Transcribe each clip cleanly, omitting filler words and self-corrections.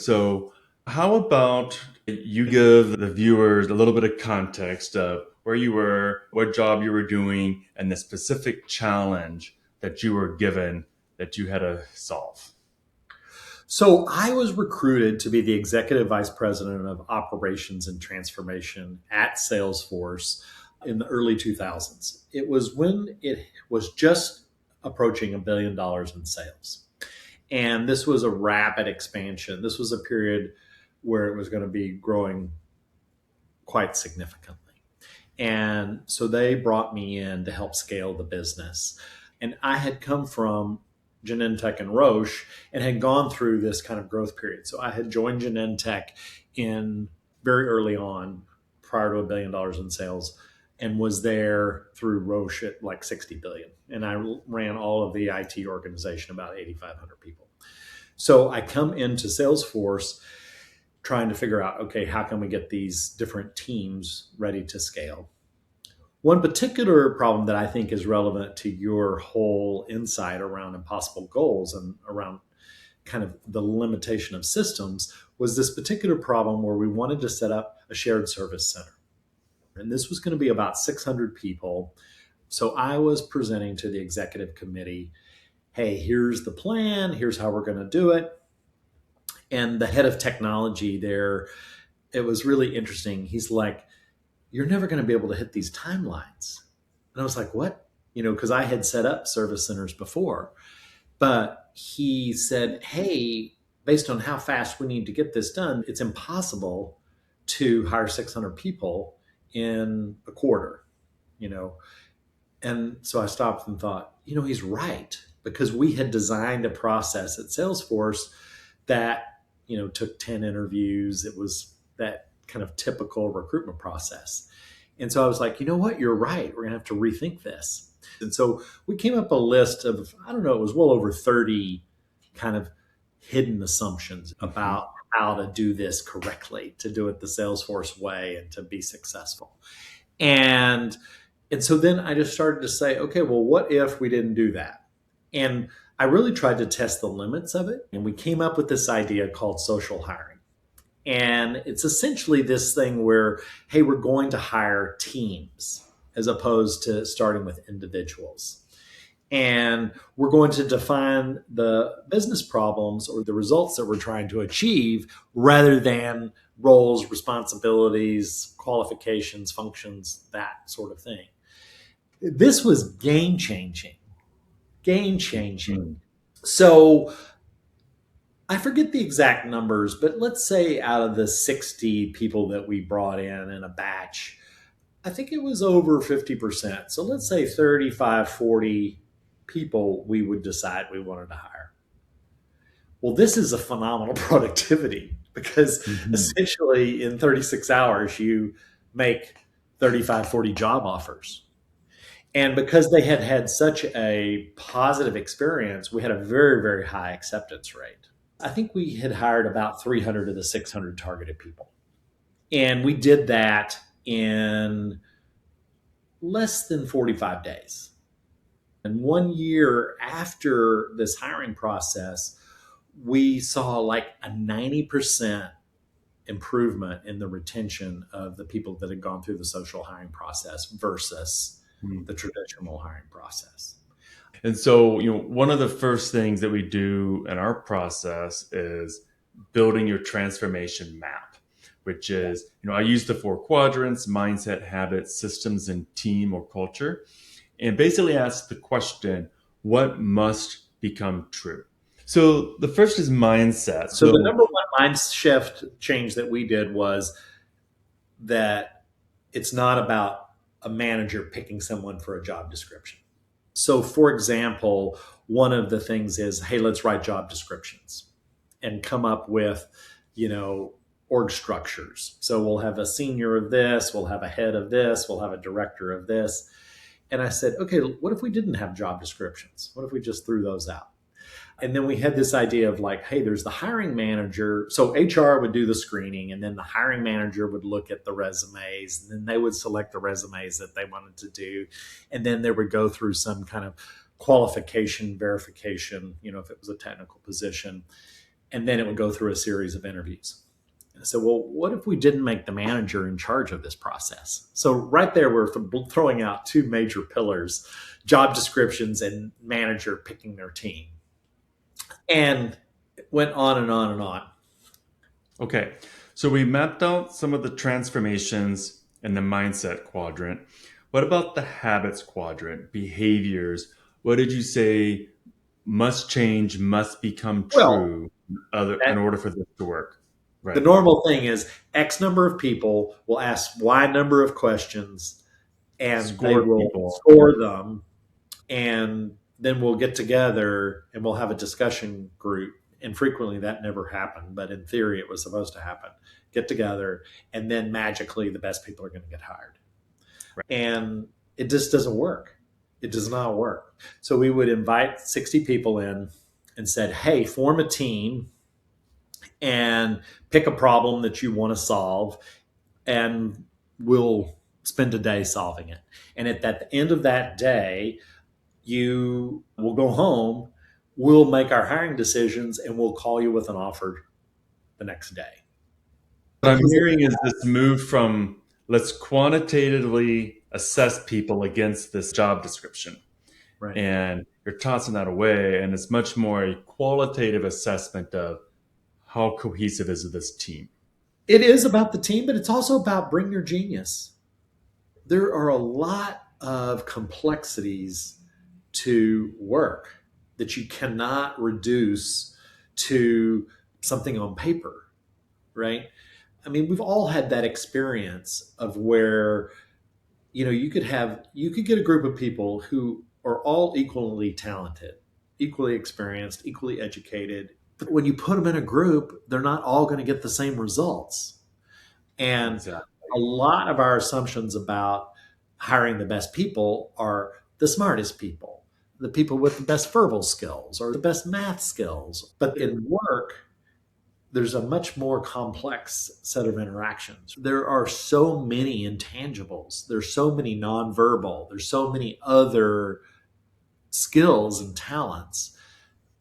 So, how about you give the viewers a little bit of context of where you were, what job you were doing, and the specific challenge that you were given that you had to solve? So I was recruited to be the executive vice president of operations and transformation at Salesforce in the early 2000s. It was when it was just approaching $1 billion in sales. And this was a rapid expansion. This was a period where it was going to be growing quite significantly. And so they brought me in to help scale the business. And I had come from Genentech and Roche and had gone through this kind of growth period. So I had joined Genentech in very early on, prior to $1 billion in sales, and was there through Roche at like 60 billion. And I ran all of the IT organization, about 8,500 people. So I come into Salesforce trying to figure out, okay, how can we get these different teams ready to scale? One particular problem that I think is relevant to your whole insight around impossible goals and around kind of the limitation of systems was this particular problem where we wanted to set up a shared service center. And this was going to be about 600 people. So I was presenting to the executive committee, hey, here's the plan, here's how we're going to do it. And the head of technology there, it was really interesting. He's like, you're never going to be able to hit these timelines. And I was like, what? Because I had set up service centers before. But he said, hey, based on how fast we need to get this done, it's impossible to hire 600 people in a quarter, you know. And so I stopped and thought, he's right, because we had designed a process at Salesforce that, took 10 interviews. It was that kind of typical recruitment process. And so I was like, you know what? You're right. We're going to have to rethink this. And so we came up a list of, I don't know, it was well over 30 kind of hidden assumptions about how to do this correctly, to do it the Salesforce way and to be successful. And so then I just started to say, okay, well, what if we didn't do that? And I really tried to test the limits of it. And we came up with this idea called social hiring. And it's essentially this thing where, hey, we're going to hire teams as opposed to starting with individuals. And we're going to define the business problems or the results that we're trying to achieve rather than roles, responsibilities, qualifications, functions, that sort of thing. This was game changing. So I forget the exact numbers, but let's say out of the 60 people that we brought in a batch, I think it was over 50%. So let's say 35, 40 people we would decide we wanted to hire. Well, this is a phenomenal productivity because essentially in 36 hours, you make 35, 40 job offers. And because they had had such a positive experience, we had a very, very high acceptance rate. I think we had hired about 300 of the 600 targeted people. And we did that in less than 45 days. And 1 year after this hiring process, we saw like a 90% improvement in the retention of the people that had gone through the social hiring process versus the traditional hiring process. And so, one of the first things that we do in our process is building your transformation map, which is, I use the 4 quadrants: mindset, habits, systems, and team or culture. And basically ask the question, what must become true? So the first is mindset. So the number one mind shift change that we did was that it's not about a manager picking someone for a job description. So, for example, one of the things is, hey, let's write job descriptions and come up with, org structures. So we'll have a senior of this, we'll have a head of this, we'll have a director of this. And I said, okay, what if we didn't have job descriptions? What if we just threw those out? And then we had this idea of like, hey, there's the hiring manager. So HR would do the screening, and then the hiring manager would look at the resumes, and then they would select the resumes that they wanted to do. And then they would go through some kind of qualification verification, if it was a technical position. And then it would go through a series of interviews. And I said, well, what if we didn't make the manager in charge of this process? So right there, we're throwing out two major pillars: job descriptions and manager picking their team. And it went on and on and on. Okay. So we mapped out some of the transformations in the mindset quadrant. What about the habits quadrant, behaviors? What did you say must change, must become Well, true other in that, order for this to work? the Right. normal thing is X number of people will ask Y number of questions and they Score will people. score them, and then we'll get together and we'll have a discussion group. And frequently that never happened, but in theory it was supposed to happen. Get together, and then magically the best people are going to get hired. Right. And it just doesn't work. It does not work. So we would invite 60 people in and said, hey, form a team and pick a problem that you want to solve, and we'll spend a day solving it. And at the end of that day, you will go home, we'll make our hiring decisions, and we'll call you with an offer the next day. What I'm Because hearing is this move from let's quantitatively assess people against this job description. right. And you're tossing that away. And it's much more a qualitative assessment of how cohesive is this team. It is about the team, but it's also about bring your genius. There are a lot of complexities to work that you cannot reduce to something on paper, right? I mean, we've all had that experience of where, you could get a group of people who are all equally talented, equally experienced, equally educated. But when you put them in a group, they're not all going to get the same results. And Exactly. a lot of our assumptions about hiring the best people are the smartest people, the people with the best verbal skills or the best math skills. But in work, there's a much more complex set of interactions. There are so many intangibles. There's so many nonverbal. There's so many other skills and talents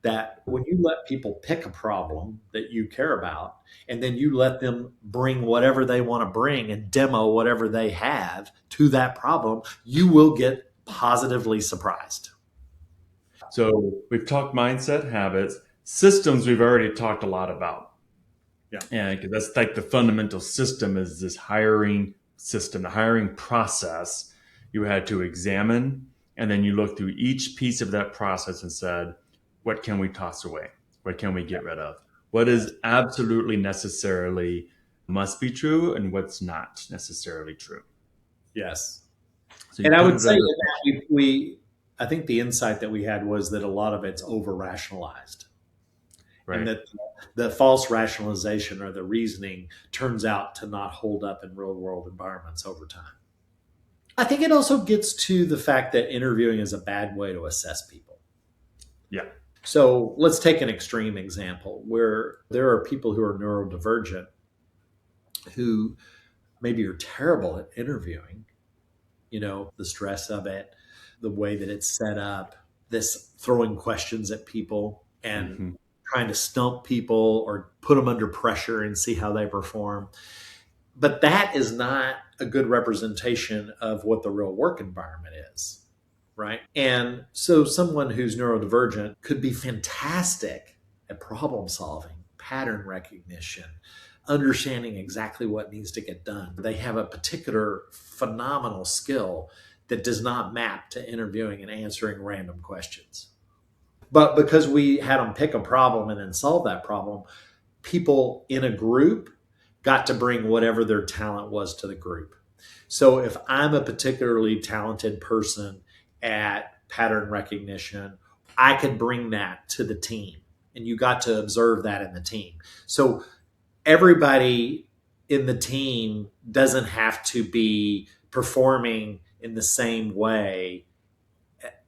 that when you let people pick a problem that you care about, and then you let them bring whatever they want to bring and demo whatever they have to that problem, you will get positively surprised. So we've talked mindset, habits, systems. We've already talked a lot about, Yeah. and 'cause that's like the fundamental system is this hiring system, the hiring process. You had to examine, and then you looked through each piece of that process and said, what can we toss away? What can we get rid of? What Yes. is absolutely necessarily must be true, and what's not necessarily true? Yes. So you And I put would it say under that I think the insight that we had was that a lot of it's over rationalized, and right. that the false rationalization or the reasoning turns out to not hold up in real world environments over time. I think it also gets to the fact that interviewing is a bad way to assess people. Yeah. So let's take an extreme example where there are people who are neurodivergent who maybe are terrible at interviewing, the stress of it, the way that it's set up, this throwing questions at people and Hmm. trying to stump people or put them under pressure and see how they perform. But that is not a good representation of what the real work environment is, right? And so someone who's neurodivergent could be fantastic at problem solving, pattern recognition, understanding exactly what needs to get done. They have a particular phenomenal skill that does not map to interviewing and answering random questions. But because we had them pick a problem and then solve that problem, people in a group got to bring whatever their talent was to the group. So if I'm a particularly talented person at pattern recognition, I could bring that to the team. And you got to observe that in the team. So everybody in the team doesn't have to be performing in the same way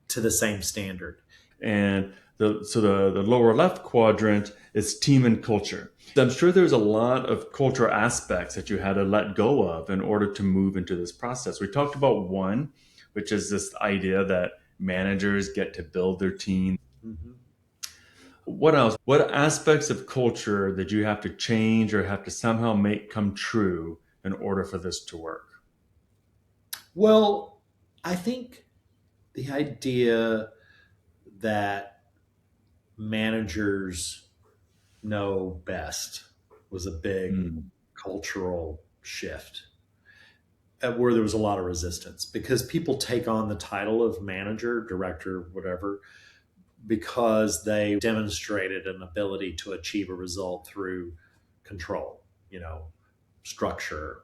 to the same standard. And the lower left quadrant is team and culture. I'm sure there's a lot of cultural aspects that you had to let go of in order to move into this process. We talked about one, which is this idea that managers get to build their team. Mhm. What else? What aspects of culture did you have to change or have to somehow make come true in order for this to work? Well, I think the idea that managers know best was a big Mm, cultural shift where there was a lot of resistance because people take on the title of manager, director, whatever, because they demonstrated an ability to achieve a result through control, structure,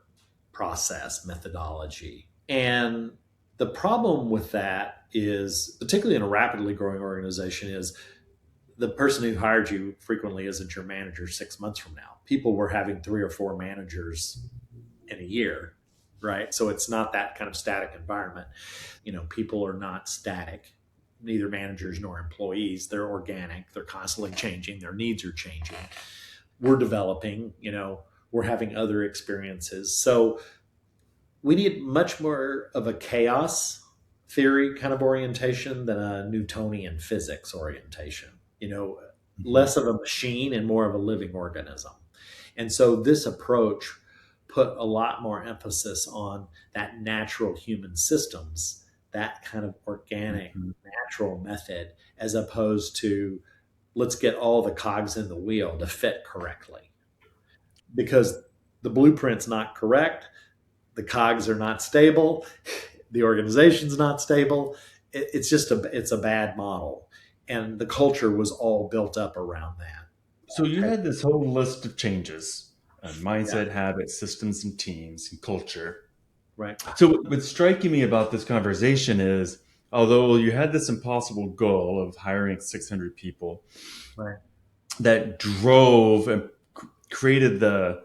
process, methodology. And the problem with that is, particularly in a rapidly growing organization, is the person who hired you frequently isn't your manager 6 months from now. People were having 3 or 4 managers in a year, right? So it's not that kind of static environment. People are not static, neither managers nor employees. They're organic, they're constantly changing, their needs are changing. We're developing, we're having other experiences. So we need much more of a chaos theory kind of orientation than a Newtonian physics orientation. You know, mhm, less of a machine and more of a living organism. And so this approach put a lot more emphasis on that natural human systems, that kind of organic, mhm. natural method, as opposed to let's get all the cogs in the wheel to fit correctly. Because the blueprint's not correct, the cogs are not stable, the organization's not stable. It's just it's a bad model, and the culture was all built up around that. So you Okay. had this whole list of changes, Yeah. mindset, habits, systems, and teams, and culture. Right. So what's striking me about this conversation is, although you had this impossible goal of hiring 600 people, Right. that drove and created the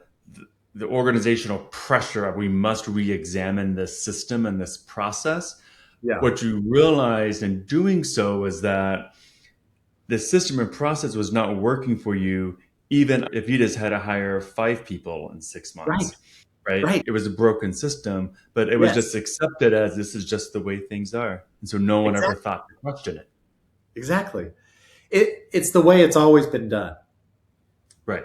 organizational pressure of we must re-examine this system and this process. Yeah. What you realized in doing so is that the system and process was not working for you, even if you just had to hire 5 people in six Right. months, right? Right. It was a broken system, but it was just Yes. accepted as this is just the way things are. And so no one ever Exactly. thought to question it. Exactly. It's the way it's always been done. Right.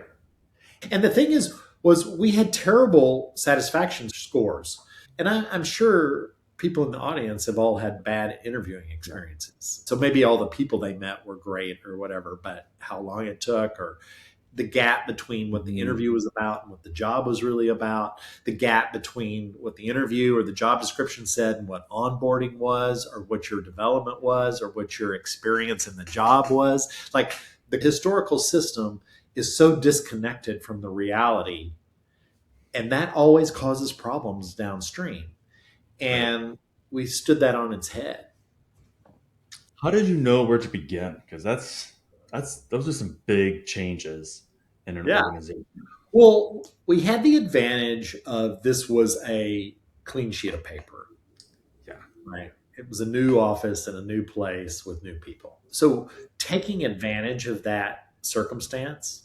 And the thing is, was we had terrible satisfaction scores. And I'm sure people in the audience have all had bad interviewing Yeah. experiences. So maybe all the people they met were great or whatever, but how long it took, or the gap between what the Mhm. interview was about and what the job was really about, the gap between what the interview or the job description said and what onboarding was, or what your development was, or what your experience in the job was. Like the historical system is so disconnected from the reality, and that always causes problems downstream. Right. And we stood that on its head. How did you know where to begin? Because that's those are some big changes in an Yeah. organization. Well, we had the advantage of this was a clean sheet of paper, Yeah. right? It was a new office and a new place with new people. So taking advantage of that circumstance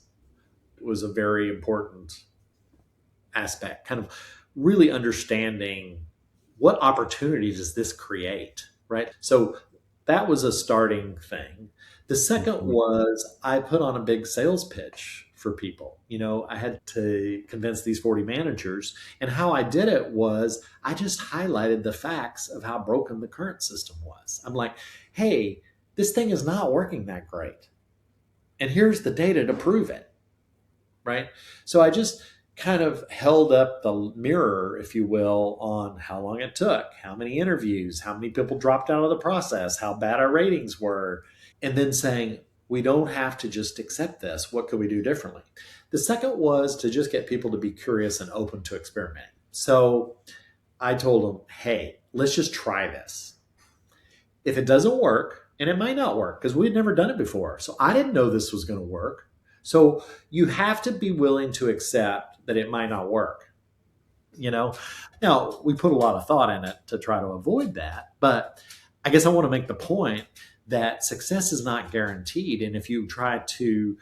was a very important aspect, kind of really understanding what opportunity does this create, right? So that was a starting thing. The second Mhm. was I put on a big sales pitch for people. I had to convince these 40 managers. And how I did it was I just highlighted the facts of how broken the current system was. I'm like, hey, this thing is not working that great. And here's the data to prove it, right? So I just kind of held up the mirror, if you will, on how long it took, how many interviews, how many people dropped out of the process, how bad our ratings were, and then saying, we don't have to just accept this. What could we do differently? The second was to just get people to be curious and open to experimenting. So I told them, hey, let's just try this. If it doesn't work, and it might not work because we had never done it before. So I didn't know this was going to work. So you have to be willing to accept that it might not work. You know, now we put a lot of thought in it to try to avoid that. But I guess I want to make the point that success is not guaranteed. And if you try to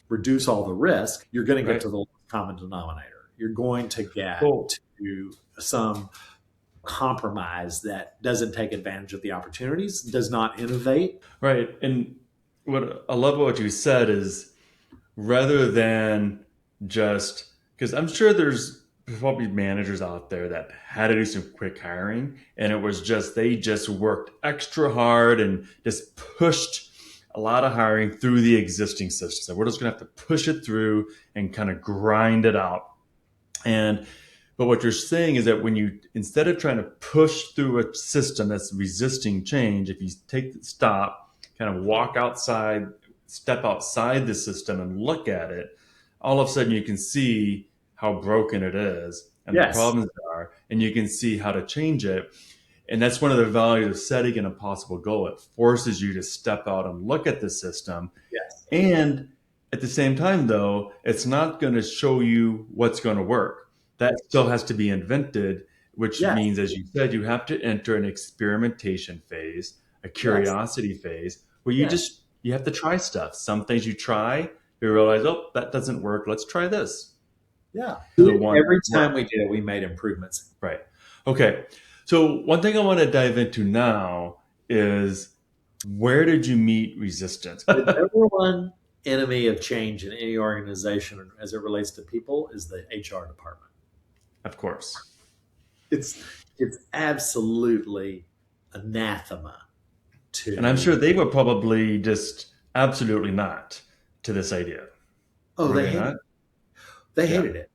reduce all the risk, you're going to get Right. to the common denominator. You're going to get Well, to some compromise that doesn't take advantage of the opportunities, does not innovate. right. And what I love what you said is rather than just because I'm sure there's probably managers out there that had to do some quick hiring and it was just they just worked extra hard and just pushed a lot of hiring through the existing system. So we're just gonna have to push it through and kind of grind it out. And but what you're saying is that when you instead of trying to push through a system that's resisting change, if you take the stop, kind of walk outside, step outside the system and look at it, all of a sudden you can see how broken it is and the Yes. problems there are, and you can see how to change it. And that's one of the values of setting an impossible goal. It forces you to step out and look at the system. Yes. And at the same time, though, it's not going to show you what's going to work. That still has to be invented, which Yes. means, as you said, you have to enter an experimentation phase, a Yes. curiosity phase, where Yes. you have to try stuff. Some things you try, you realize, oh, that doesn't work. Let's try this. Yeah. The one Every that time works. we did it, we made improvements. Right. Okay. So one thing I want to dive into now is where did you meet resistance? The number one enemy of change in any organization as it relates to people is the HR department. Of course. It's it's absolutely anathema And I'm to. sure they were probably just absolutely not to this idea. Oh, Were they they hated not? it. They Yeah. hated it.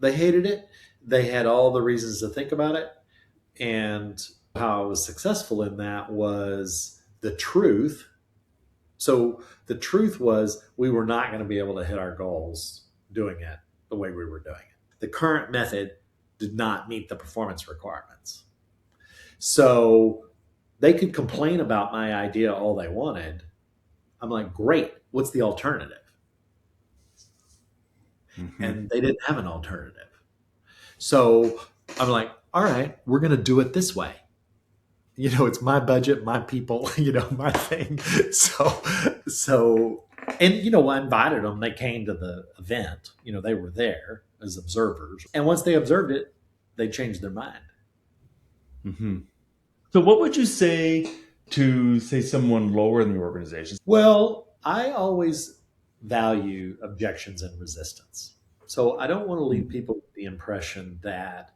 They hated it. They had all the reasons to think about it. And how I was successful in that was the truth. So the truth was we were not going to be able to hit our goals doing it the way we were doing it. The current method did not meet the performance requirements. So they could complain about my idea all they wanted. I'm like, great, what's the alternative? Hmm. And they didn't have an alternative. So I'm like, all right, we're going to do it this way. It's my budget, my people, my thing. So, and I invited them. They came to the event. They were there as observers. And once they observed it, they changed their mind. Hmm. So what would you say to say someone lower in the organization? Well, I always value objections and resistance. So I don't want to leave people with the impression that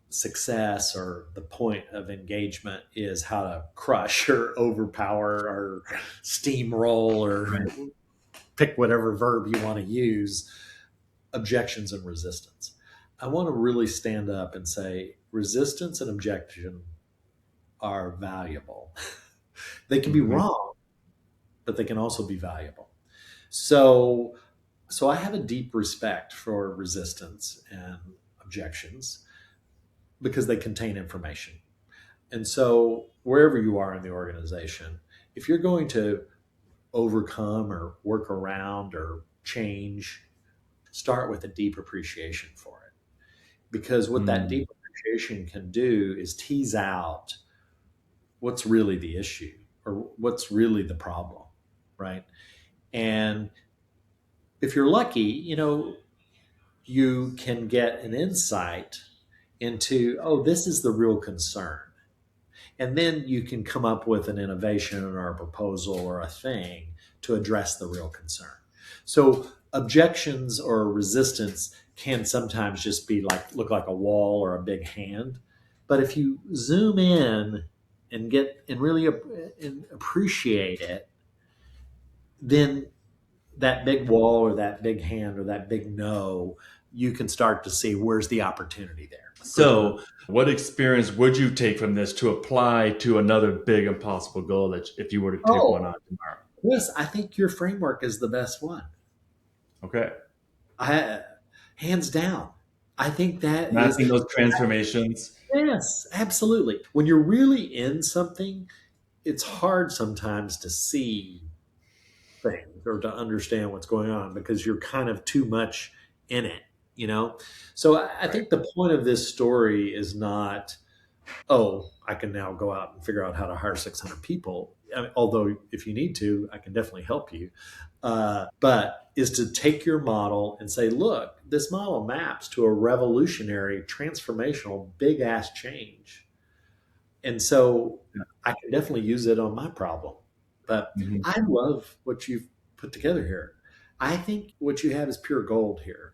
success or the point of engagement is how to crush or overpower or steamroll or Right. pick whatever verb you want to use. Objections and resistance. I want to really stand up and say resistance and objection are valuable. They can be Hmm. wrong, but they can also be valuable. So so I have a deep respect for resistance and objections because they contain information. And so, wherever you are in the organization, if you're going to overcome or work around or change, start with a deep appreciation for it. Because what that Mm. deep appreciation can do is tease out what's really the issue or what's really the problem, right? And if you're lucky, you can get an insight into, oh, this is the real concern. And then you can come up with an innovation or a proposal or a thing to address the real concern. So objections or resistance can sometimes just be like look like a wall or a big hand. But if you zoom in and get and really and appreciate it, then that big wall or that big hand or that big no, you can start to see where's the opportunity there for the. So, what experience would you take from this to apply to another big impossible goal that if you were to take one Oh, on tomorrow? yes, I think your framework is the best one. Okay. I hands down. I think that is. Mapping those transformations. Yes, absolutely. When you're really in something, it's hard sometimes to see things or to understand what's going on because you're kind of too much in it. So I Right. think the point of this story is not, oh, I can now go out and figure out how to hire 600 people. I mean, although if you need to, I can definitely help you. But is to take your model and say, look, this model maps to a revolutionary, transformational, big ass change. And so I can definitely use it on my problem. But Mhm. I love what you've put together here. I think what you have is pure gold here.